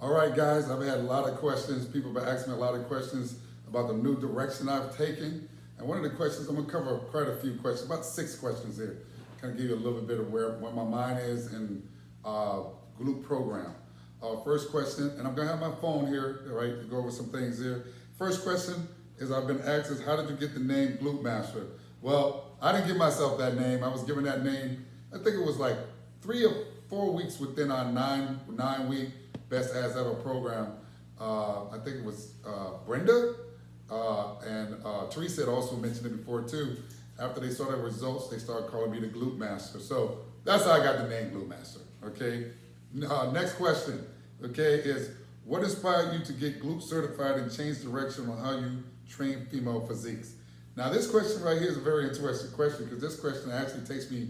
All right, guys, I've had a lot of questions. People have been asking me a lot of questions about the new direction I've taken. And one of the questions, I'm gonna cover quite a few questions, about 6 questions here. Kind of give you a little bit of where my mind is in Glute program. First question, and I'm gonna have my phone here, right, to go over some things here. First question is I've been asked is, how did you get the name Glute Master? Well, I didn't give myself that name. I was given that name, I think it was like 3 or 4 weeks within our nine week Best As Ever program. I think it was Brenda and Tracy had also mentioned it before too. After they saw their results, they started calling me the Glute Master. So that's how I got the name Glute Master, okay? Next question, okay, is what inspired you to get Glute certified and change direction on how you train female physiques? Now this question right here is a very interesting question because this question actually takes me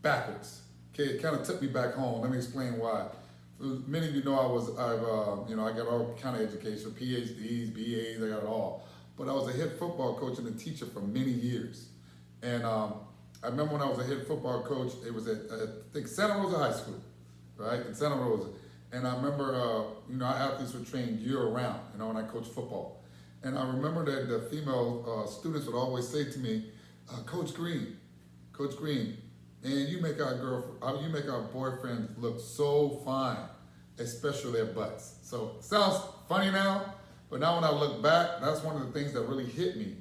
backwards. Okay, it kind of took me back home. Let me explain why. Many of you know I got all kind of education, PhDs, BAs, I got it all. But I was a head football coach and a teacher for many years. And I remember when I was a head football coach, it was at I think Santa Rosa High School, right? In Santa Rosa. And I remember, our athletes were trained year round, when I coached football. And I remember that the female students would always say to me, Coach Green, and you make our boyfriends look so fine, especially their butts. So sounds funny now, but now when I look back, that's one of the things that really hit me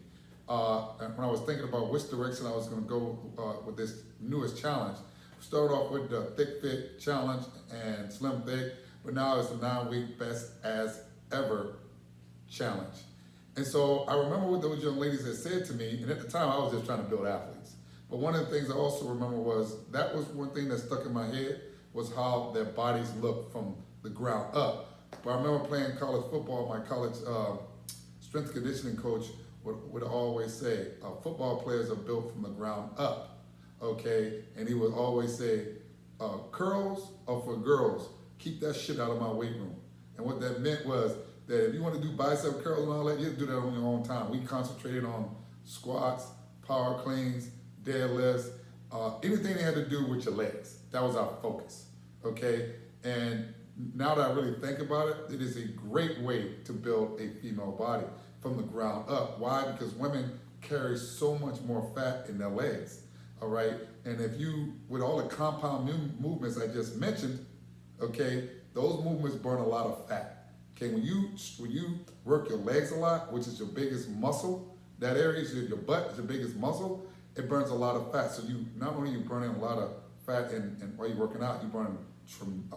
when I was thinking about which direction I was going to go with this newest challenge. Started off with the thick fit challenge and slim thick, but now it's the 9-week Best As Ever challenge. And so I remember what those young ladies had said to me, and at the time I was just trying to build athletes. But one of the things I also remember was, that was one thing that stuck in my head, was how their bodies looked from the ground up. But I remember playing college football, my college strength and conditioning coach would always say, football players are built from the ground up, okay? And he would always say, curls are for girls, keep that shit out of my weight room. And what that meant was that if you want to do bicep curls and all that, you have to do that on your own time. We concentrated on squats, power cleans, deadlifts, anything that had to do with your legs. That was our focus, okay? And now that I really think about it, it is a great way to build a female body from the ground up. Why? Because women carry so much more fat in their legs, all right? And if you, with all the compound movements I just mentioned, okay, those movements burn a lot of fat. Okay, when you work your legs a lot, which is your biggest muscle, that area is your butt is your biggest muscle, it burns a lot of fat. So you not only you burning a lot of fat and while you're working out, you burn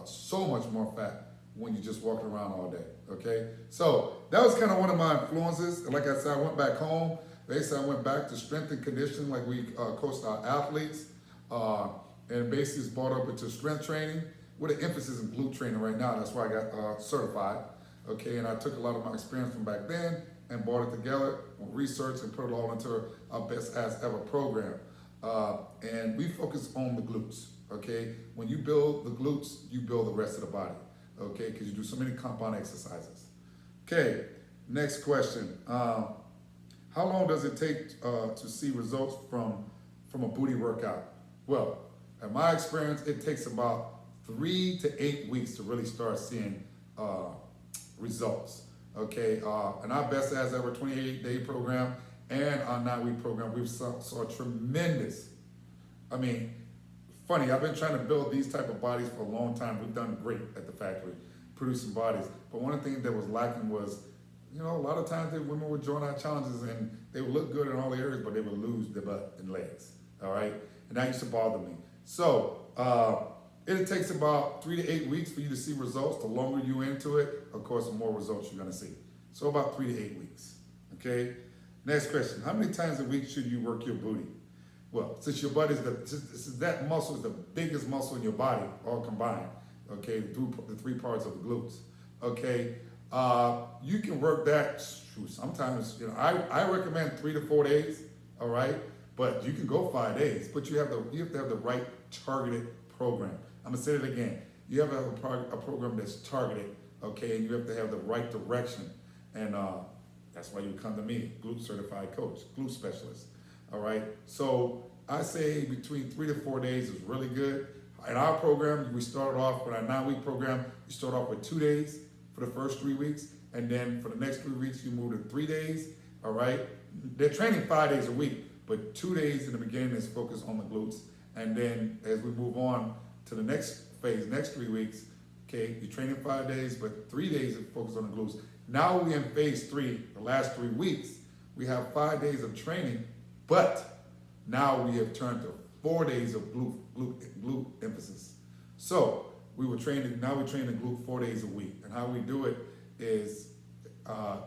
so much more fat when you're just walking around all day, okay? So that was kind of one of my influences. And like I said, I went back home. Basically, I went back to strength and conditioning, like we coached our athletes, and basically it's brought up into strength training with an emphasis in glute training right now. That's why I got certified, okay? And I took a lot of my experience from back then and brought it together, research, and put it all into our Best As Ever program. And we focus on the glutes, okay? When you build the glutes, you build the rest of the body, okay? Because you do so many compound exercises. Okay, next question. How long does it take to see results from a booty workout? Well, in my experience, it takes about 3 to 8 weeks to really start seeing results. Okay, in our Best As Ever 28-day program and our 9-week program, we've saw tremendous. I mean, funny, I've been trying to build these type of bodies for a long time. We've done great at the factory, producing bodies. But one of the things that was lacking was, a lot of times the women would join our challenges and they would look good in all the areas, but they would lose their butt and legs, all right? And that used to bother me. So, it takes about 3 to 8 weeks for you to see results. The longer you're into it, of course, the more results you're gonna see. So about 3 to 8 weeks, okay? Next question, how many times a week should you work your booty? Well, since your butt is that muscle is the biggest muscle in your body, all combined, okay, through the 3 parts of the glutes, okay? You can work that, sometimes, I recommend 3 to 4 days, all right? But you can go 5 days, but you have to have the right targeted program. I'm gonna say it again. You have to have a program that's targeted, okay, and you have to have the right direction. And that's why you come to me, Glute certified coach, glute specialist, all right? So I say between 3 to 4 days is really good. In our program, we started off with our 9-week program, we start off with 2 days, for the first 3 weeks, and then for the next 3 weeks, you move to 3 days, all right? They're training 5 days a week, but 2 days in the beginning is focused on the glutes, and then as we move on to the next phase, next 3 weeks, okay, you're training 5 days, but 3 days is focused on the glutes. Now we're in phase 3, the last 3 weeks, we have 5 days of training, but now we have turned to 4 days of glute emphasis. So now we're training glute 4 days a week. And how we do it is,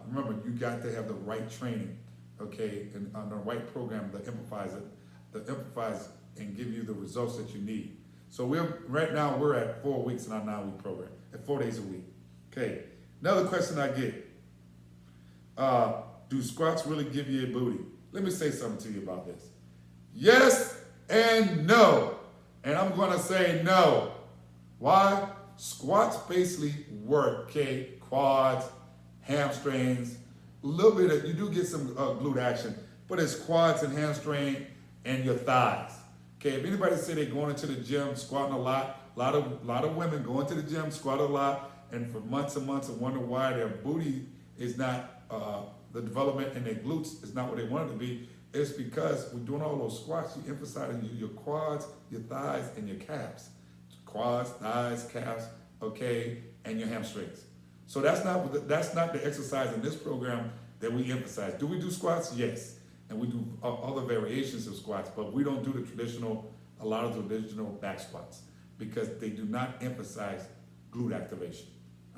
remember, you got to have the right training, okay, and on the right program that amplifies and give you the results that you need. So right now we're at 4 weeks in our 9-week program, at 4 days a week. Okay, another question I get, do squats really give you a booty? Let me say something to you about this. Yes and no. And I'm gonna say no. Why? Squats basically work, okay? Quads, hamstrings, a little bit of, you do get some glute action, but it's quads and hamstring and your thighs. Okay, if anybody say they're going into the gym, squatting a lot of women go into the gym, squat a lot, and for months and months and wonder why their booty is not, the development in their glutes is not what they want it to be. It's because we're doing all those squats, you're emphasizing your quads, your thighs, and your calves. Quads, thighs, calves, okay, and your hamstrings. So that's not the exercise in this program that we emphasize. Do we do squats? Yes. And we do other variations of squats, but we don't do a lot of traditional back squats because they do not emphasize glute activation,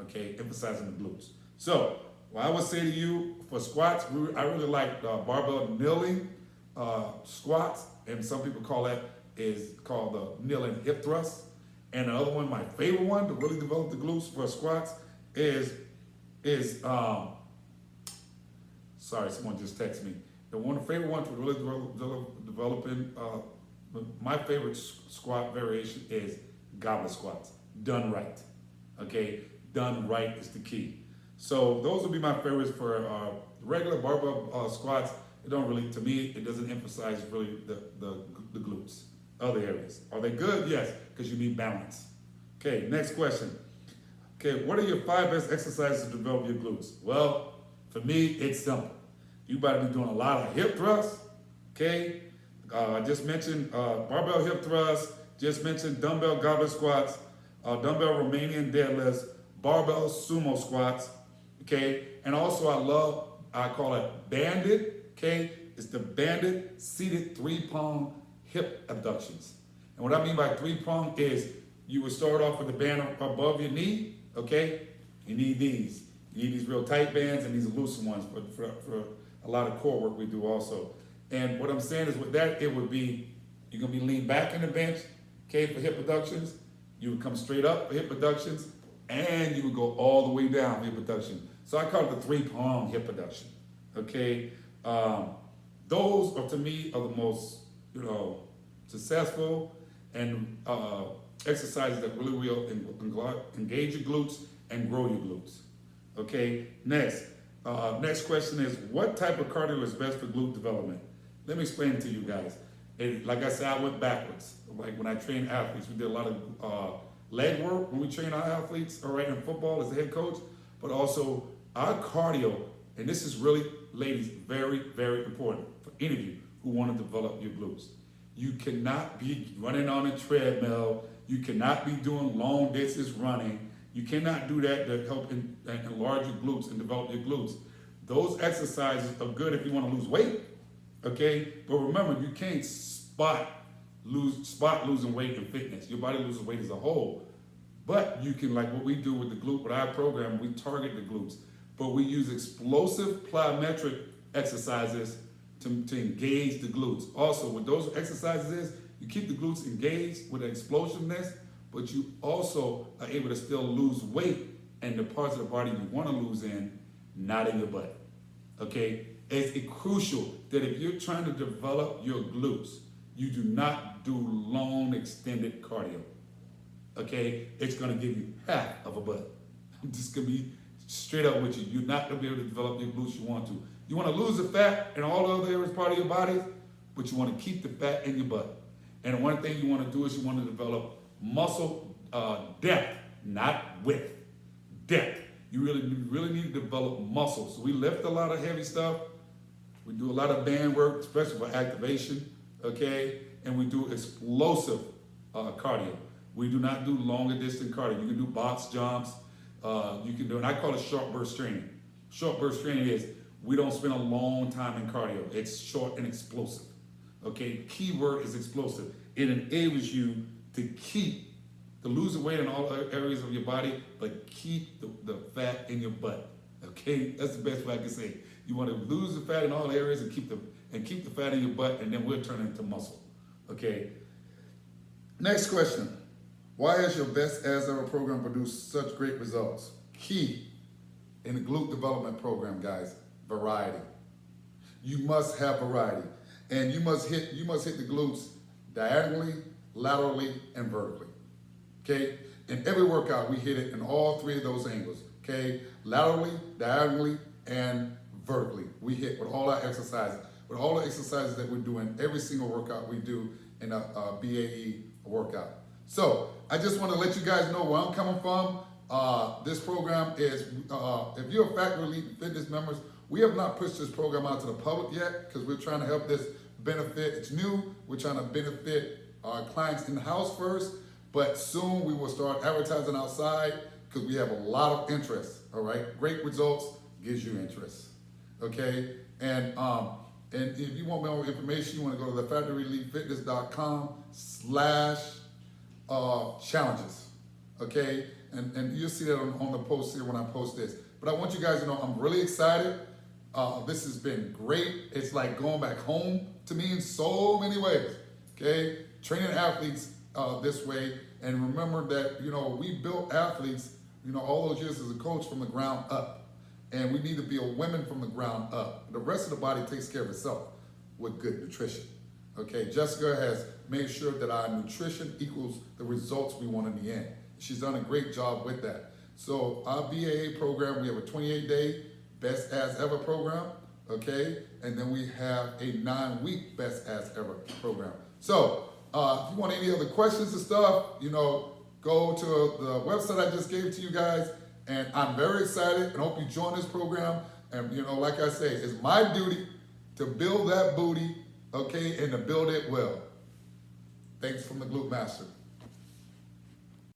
okay, emphasizing the glutes. So what I would say to you for squats, I really like barbell kneeling squats, and some people call that is called the kneeling hip thrust. And the other one, my favorite one to really develop the glutes for squats is sorry, someone just texted me. The favorite one to really developing, my favorite squat variation is goblet squats, done right. Okay, done right is the key. So those would be my favorites for regular barbell squats. It don't really, to me, it doesn't emphasize really the glutes, other areas. Are they good? Yes, because you need balance. Okay, next question. Okay, what are your 5 best exercises to develop your glutes? Well, for me, it's simple. You better be doing a lot of hip thrusts, okay? I just mentioned barbell hip thrusts, just mentioned dumbbell goblet squats, dumbbell Romanian deadlifts, barbell sumo squats, okay? And also I call it banded, okay? It's the banded seated 3-prong hip abductions. And what I mean by 3-prong is you would start off with the band above your knee, okay? You need these. You need these real tight bands and these loose ones for a lot of core work we do also. And what I'm saying is with that, it would be, you're gonna be lean back in the bench, okay, for hip abductions. You would come straight up for hip abductions, and you would go all the way down for hip abduction. So I call it the 3-prong hip abduction, okay? Those are, to me, are the most, successful and exercises that really will engage your glutes and grow your glutes, okay? Next question is, what type of cardio is best for glute development? Let me explain it to you guys. Like I said, I went backwards. Like when I trained athletes, we did a lot of leg work when we train our athletes, all right, in football as a head coach, but also our cardio, and this is really, ladies, very, very important for any of you who want to develop your glutes. You cannot be running on a treadmill. You cannot be doing long distance running. You cannot do that to help enlarge your glutes and develop your glutes. Those exercises are good if you want to lose weight, okay? But remember, you can't spot losing weight in fitness. Your body loses weight as a whole. But you can, like what we do with the glute, with our program, we target the glutes. But we use explosive plyometric exercises to engage the glutes. Also, with those exercises, you keep the glutes engaged with explosiveness, but you also are able to still lose weight in the parts of the body you want to lose in, not in your butt, okay? It's crucial that if you're trying to develop your glutes, you do not do long extended cardio, okay? It's gonna give you half of a butt. I'm just gonna be straight up with you. You're not gonna be able to develop your glutes you want to. You wanna lose the fat in all the other areas part of your body, but you wanna keep the fat in your butt. And one thing you wanna do is you wanna develop muscle depth, not width, depth. you really need to develop muscles. So we lift a lot of heavy stuff. We do a lot of band work, especially for activation, okay? And we do explosive cardio. We do not do longer distance cardio. You can do box jumps. You can do, and I call it short burst training. Short burst training is, we don't spend a long time in cardio. It's short and explosive, okay? Key word is explosive. It enables you to lose the weight in all areas of your body, but keep the fat in your butt, okay? That's the best way I can say it. You want to lose the fat in all areas and keep the fat in your butt, and then we'll turn it into muscle, okay? Next question. Why has your Best As Ever program produced such great results? Key in the glute development program, guys, variety. You must have variety, and you must hit the glutes diagonally, laterally, and vertically. Okay? In every workout, we hit it in all three of those angles. Okay? Laterally, diagonally, and vertically. We hit with all our exercises. With all the exercises that we're doing, every single workout we do in a BAE workout. So, I just want to let you guys know where I'm coming from. This program is, if you're a Factory Elite Fitness members, we have not pushed this program out to the public yet because we're trying to help this benefit. It's new. We're trying to benefit our clients in the house first, but soon we will start advertising outside because we have a lot of interest, all right? Great results gives you interest, okay? And if you want more information, you want to go to thefactoryelitefitness.com/challenges, okay? And you'll see that on the post here when I post this. But I want you guys to know I'm really excited. This has been great. It's like going back home to me in so many ways, okay? Training athletes this way, and remember that, we built athletes, all those years as a coach from the ground up, and we need to build women from the ground up. The rest of the body takes care of itself with good nutrition, okay? Jessica has made sure that our nutrition equals the results we want in the end. She's done a great job with that. So our BAA program, we have a 28-day Best As Ever program, okay? And then we have a 9-week Best As Ever program. So if you want any other questions and stuff, go to the website I just gave to you guys. And I'm very excited and hope you join this program. And like I say, it's my duty to build that booty, okay, and to build it well. Thanks from the Glute Master.